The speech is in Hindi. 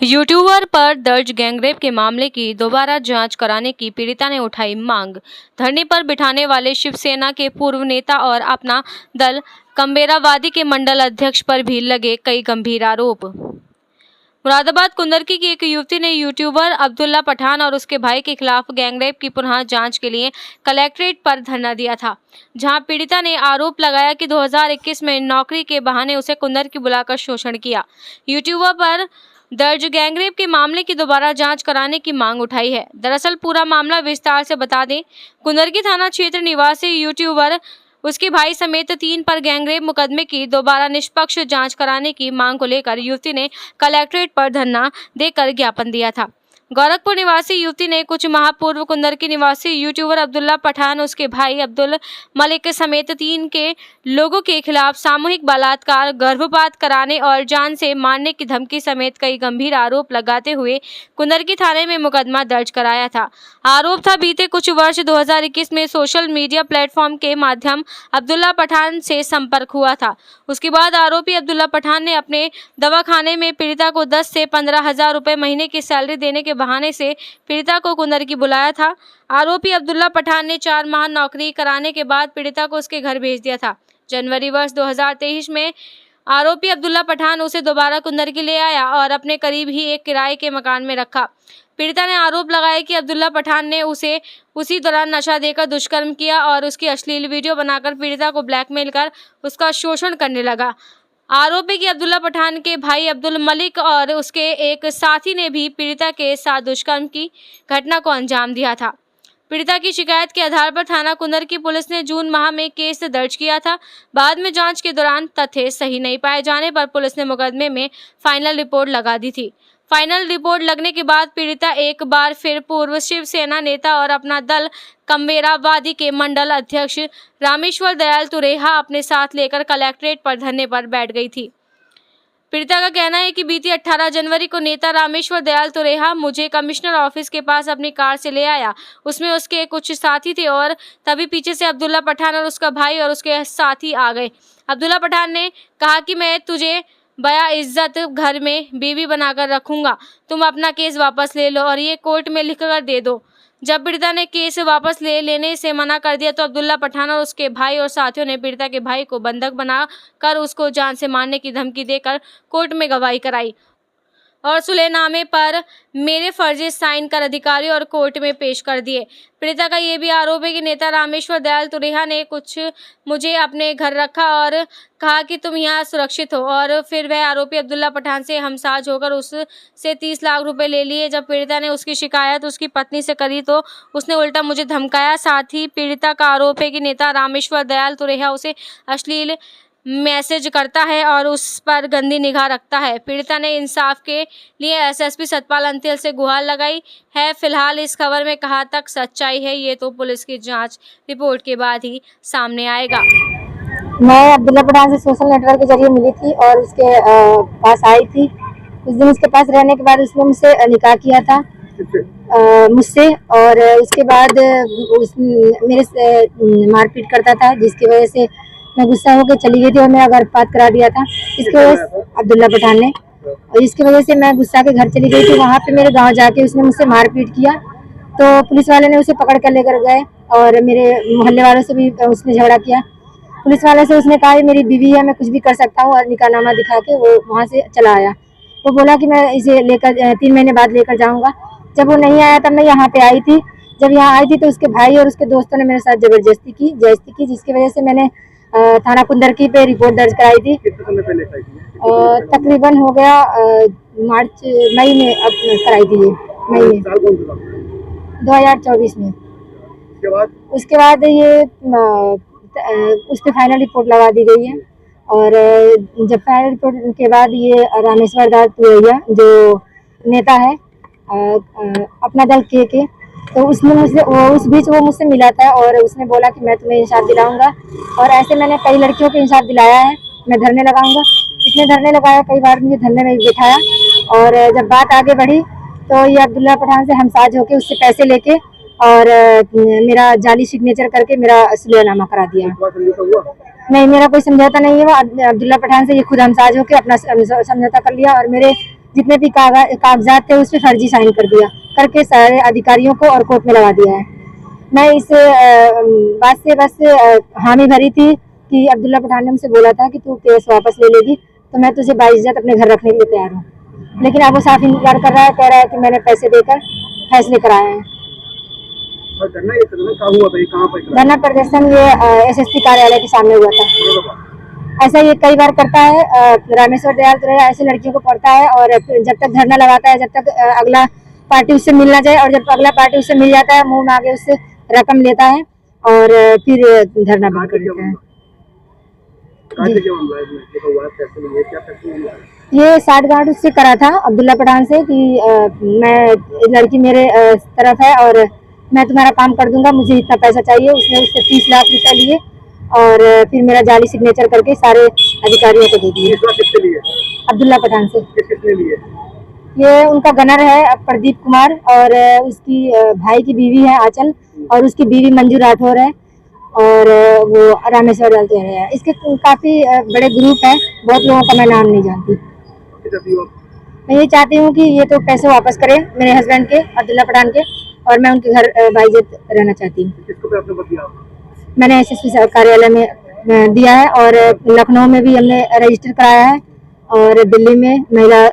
यूट्यूबर पर दर्ज गैंगरेप के मामले की दोबारा जांच कराने की पीड़िता ने उठाई मांग। धरने पर बिठाने वाले शिवसेना के पूर्व नेता और अपना दल कम्बेरावादी के मंडल अध्यक्ष पर भी लगे कई गंभीर आरोप। मुरादाबाद कुंदरकी की एक युवती ने यूट्यूबर अब्दुल्ला पठान और उसके भाई के खिलाफ गैंगरेप की पुनः जांच के लिए कलेक्ट्रेट पर धरना दिया था, जहां पीड़िता ने आरोप लगाया कि 2021 में नौकरी के बहाने उसे कुंदरकी बुलाकर शोषण किया। यूट्यूबर पर दर्ज गैंगरेप के मामले की दोबारा जांच कराने की मांग उठाई है। दरअसल पूरा मामला विस्तार से बता दें, कुंदरकी थाना क्षेत्र निवासी यूट्यूबर उसके भाई समेत 3 पर गैंगरेप मुकदमे की दोबारा निष्पक्ष जांच कराने की मांग को लेकर युवती ने कलेक्ट्रेट पर धरना देकर ज्ञापन दिया था। गोरखपुर निवासी युवती ने कुछ माह पूर्व कुंदरकी निवासी यूट्यूबर अब्दुल्ला पठान, उसके भाई अब्दुल मलिक समेत 3 के लोगों के खिलाफ सामूहिक बलात्कार, गर्भपात कराने और जान से मारने की धमकी समेत कई गंभीर आरोप लगाते हुए कुंदरकी थाने में मुकदमा दर्ज कराया था। आरोप था बीते कुछ वर्ष 2021 में सोशल मीडिया प्लेटफॉर्म के माध्यम अब्दुल्ला पठान से संपर्क हुआ था। उसके बाद आरोपी अब्दुल्ला पठान ने अपने दवाखाने में पीड़िता को 10 से 15 हजार रुपए महीने की सैलरी देने के बहाने से पीड़िता को कुंदरकी बुलाया था। आरोपी अब्दुल्ला पठान ने 4 माह नौकरी कराने के बाद पीड़िता को उसके घर भेज दिया था। जनवरी वर्ष 2023 में आरोपी अब्दुल्ला पठान उसे दोबारा कुंदरकी ले आया और अपने करीब ही एक किराए के मकान में रखा। पीड़िता ने आरोप लगाया कि अब्दुल्ला पठान ने उसे उसी दौरान नशा देकर दुष्कर्म किया और उसकी अश्लील वीडियो बनाकर पीड़िता को ब्लैकमेल कर उसका शोषण करने लगा। आरोपी कि अब्दुल्ला पठान के भाई अब्दुल मलिक और उसके एक साथी ने भी पीड़िता के साथ दुष्कर्म की घटना को अंजाम दिया था। पीड़िता की शिकायत के आधार पर थाना कुंदरकी पुलिस ने जून माह में केस दर्ज किया था। बाद में जांच के दौरान तथ्य सही नहीं पाए जाने पर पुलिस ने मुकदमे में फाइनल रिपोर्ट लगा दी थी। फाइनल रिपोर्ट लगने के बाद पीड़िता एक बार फिर पूर्व शिवसेना नेता और अपना दल कम्बेरावादी के मंडल अध्यक्ष रामेश्वर दयाल तुरेहा अपने साथ लेकर कलेक्ट्रेट पर धरने पर बैठ गई थी। पीड़िता का कहना है कि बीती 18 जनवरी को नेता रामेश्वर दयाल तुरेहा मुझे कमिश्नर ऑफिस के पास अपनी कार से ले आया। उसमें उसके कुछ साथी थे और तभी पीछे से अब्दुल्ला पठान और उसका भाई और उसके साथी आ गए। अब्दुल्ला पठान ने कहा कि मैं तुझे बया इज्जत घर में बीवी बनाकर रखूंगा, तुम अपना केस वापस ले लो और ये कोर्ट में लिखकर दे दो। जब पीड़िता ने केस वापस लेने से मना कर दिया तो अब्दुल्ला पठान और उसके भाई और साथियों ने पीड़िता के भाई को बंधक बनाकर उसको जान से मारने की धमकी देकर कोर्ट में गवाही कराई और सुलहनामे पर मेरे फर्जी साइन कर अधिकारी और कोर्ट में पेश कर दिए। पीड़िता का ये भी आरोप है कि नेता रामेश्वर दयाल तुरेहा ने कुछ मुझे अपने घर रखा और कहा कि तुम यहाँ सुरक्षित हो और फिर वह आरोपी अब्दुल्ला पठान से हमसाज होकर उससे 30 लाख रुपए ले लिए। जब पीड़िता ने उसकी शिकायत उसकी पत्नी से करी तो उसने उल्टा मुझे धमकाया। साथ ही पीड़िता का आरोप है कि नेता रामेश्वर दयाल तुरेहा उसे अश्लील मैसेज करता है और उस पर गंदी निगाह रखता है। पीड़िता ने इंसाफ के लिए एसएसपी सतपाल अंतिल से गुहार लगाई है। फिलहाल इस खबर में कहाँ तक सच्चाई है ये तो पुलिस की जांच रिपोर्ट के बाद ही सामने आएगा। मैं अब्दुल्ला पठान से सोशल नेटवर्क के जरिए मिली थी और उसके पास आई थी। उस दिन उसके पास रहने के बाद उसने मुझसे निकाह किया था मुझसे और उसके बाद मेरे से मारपीट करता था, जिसकी वजह से मैं गुस्सा होकर चली गई थी और मेरा गर्भपात करा दिया था इसकी वजह से अब्दुल्ला पठान ने। और इसकी वजह से मैं गुस्सा के घर चली गई थी। वहाँ पे मेरे गांव जाके उसने मुझसे मारपीट किया तो पुलिस वाले ने उसे पकड़ कर लेकर गए और मेरे मोहल्ले वालों से भी उसने झगड़ा किया। पुलिस वाले से उसने कहा मेरी बीवी है, मैं कुछ भी कर सकता हूँ और निकाहनामा दिखा के वो वहाँ से चला आया। वो बोला कि मैं इसे लेकर 3 महीने बाद लेकर जाऊँगा। जब वो नहीं आया तब मैं यहाँ पे आई थी। जब यहाँ आई थी तो उसके भाई और उसके दोस्तों ने मेरे साथ जबरदस्ती की जिसकी वजह से मैंने थाना कुंदरकी पे रिपोर्ट दर्ज कराई थी। कितने समय पहले कराई थी? तकरीबन हो गया मई में अब कराई थी ये मई में 2024 में। उसके बाद ये उस पर फाइनल रिपोर्ट लगा दी गई है और जब फाइनल रिपोर्ट के बाद ये रामेश्वर दयाल तुरेहा जो नेता है अपना दल के तो उसने मुझसे उस बीच वो मुझसे मिला था और उसने बोला कि मैं तुम्हें इंसाफ दिलाऊंगा और ऐसे मैंने कई लड़कियों को इंसाफ दिलाया है। मैं धरने लगाऊंगा, इसने धरने लगाया, कई बार मुझे धरने में बिठाया और जब बात आगे बढ़ी तो ये अब्दुल्ला पठान से हमसाज होकर उससे पैसे लेके और मेरा जाली सिग्नेचर करके मेरा सुलहनामा करा दिया। नहीं, मेरा कोई समझौता नहीं है। वो अब्दुल्ला पठान से ये खुद हमसाज होकर अपना समझौता कर लिया और मेरे जितने भी कागजात थे उस पर फर्जी साइन कर दिया, करके सारे अधिकारियों को और कोर्ट में लगा दिया है। मैं इस बात से बस हामी भरी थी कि अब्दुल्ला पठान ने मुझसे बोला था कि तू केस वापस ले लेगी तो मैं तुझे बाइज्जत अपने घर रखने के लिए तैयार हूँ, लेकिन अब वो साफ इनकार कर रहा है, कह रहा है कि मैंने पैसे देकर फैसले कराए हैं। और धरना ये कहाँ हुआ था, ये कहाँ पर करा? धरना प्रदर्शन ये एसएसपी कार्यालय के सामने हुआ था। ऐसा ये कई बार करता है, रामेश्वर दयाल तो ऐसे लड़कियों को पढ़ता है और जब तक धरना लगाता है, जब तक अगला पार्टी उससे मिलना जाए, और जब अगला पार्टी उससे मिल जाता है मुंह में आगे उससे रकम लेता है और फिर धरना बंद कर देता है। ये साठगांठ उससे करा था अब्दुल्ला पठान से कि मैं लड़की मेरे तरफ है और मैं तुम्हारा काम कर दूंगा, मुझे इतना पैसा चाहिए। उसने उससे 30 लाख रुपए लिए और फिर मेरा जाली सिग्नेचर करके सारे अधिकारियों को दे दिए। किससे लिए? अब्दुल्ला पठान से। किसने लिए? ये उनका गनर है प्रदीप कुमार और उसकी भाई की बीवी है आंचल और उसकी बीवी मंजू राठौर है और वो रामेश्वर दयाल है। इसके काफी बड़े ग्रुप है, बहुत लोगों का मैं नाम नहीं जानती। मैं ये चाहती हूँ कि ये तो पैसे वापस करें मेरे हस्बैंड के, अब्दुल्ला पठान के, और मैं उनके घर बाइज्जत रहना चाहती हूँ। किसको पे आपने बताया? मैंने एसएसपी कार्यालय में दिया है और लखनऊ में भी हमने रजिस्टर कराया है और दिल्ली में महिला